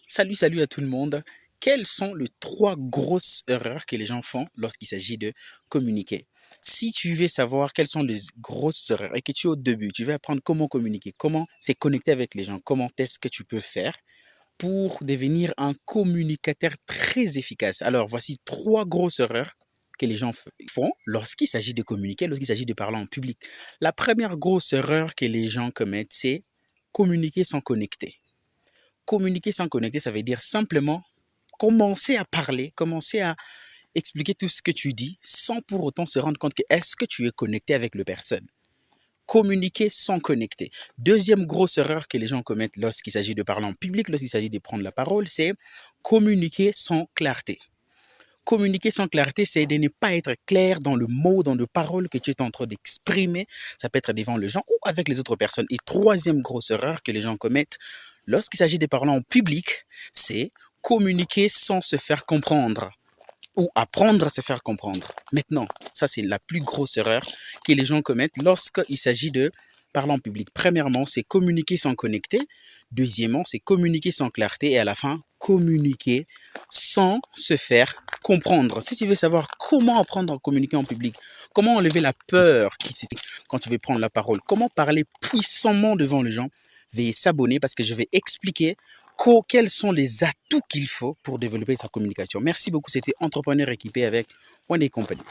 Salut à tout le monde. Quelles sont les trois grosses erreurs que les gens font lorsqu'il s'agit de communiquer? Si tu veux savoir quelles sont les grosses erreurs et que tu es au début, tu veux apprendre comment communiquer, comment se connecter avec les gens, comment est-ce que tu peux faire pour devenir un communicateur très efficace. Alors, voici trois grosses erreurs que les gens font lorsqu'il s'agit de communiquer, lorsqu'il s'agit de parler en public. La première grosse erreur que les gens commettent, c'est communiquer sans connecter. Communiquer sans connecter, ça veut dire simplement commencer à parler, commencer à expliquer tout ce que tu dis sans pour autant se rendre compte que est-ce que tu es connecté avec la personne. Communiquer sans connecter. Deuxième grosse erreur que les gens commettent lorsqu'il s'agit de parler en public, lorsqu'il s'agit de prendre la parole, c'est communiquer sans clarté. Communiquer sans clarté, c'est de ne pas être clair dans le mot, dans les paroles que tu es en train d'exprimer. Ça peut être devant les gens ou avec les autres personnes. Et troisième grosse erreur que les gens commettent lorsqu'il s'agit de parler en public, c'est communiquer sans se faire comprendre ou apprendre à se faire comprendre. Maintenant, ça c'est la plus grosse erreur que les gens commettent lorsqu'il s'agit de parler en public. Premièrement, c'est communiquer sans connecter. Deuxièmement, c'est communiquer sans clarté. Et à la fin, communiquer sans se faire comprendre. Si tu veux savoir comment apprendre à communiquer en public, comment enlever la peur qui quand tu veux prendre la parole, comment parler puissamment devant les gens, veuillez s'abonner parce que je vais expliquer quels sont les atouts qu'il faut pour développer sa communication. Merci beaucoup, c'était Entrepreneur équipé avec One Day Company.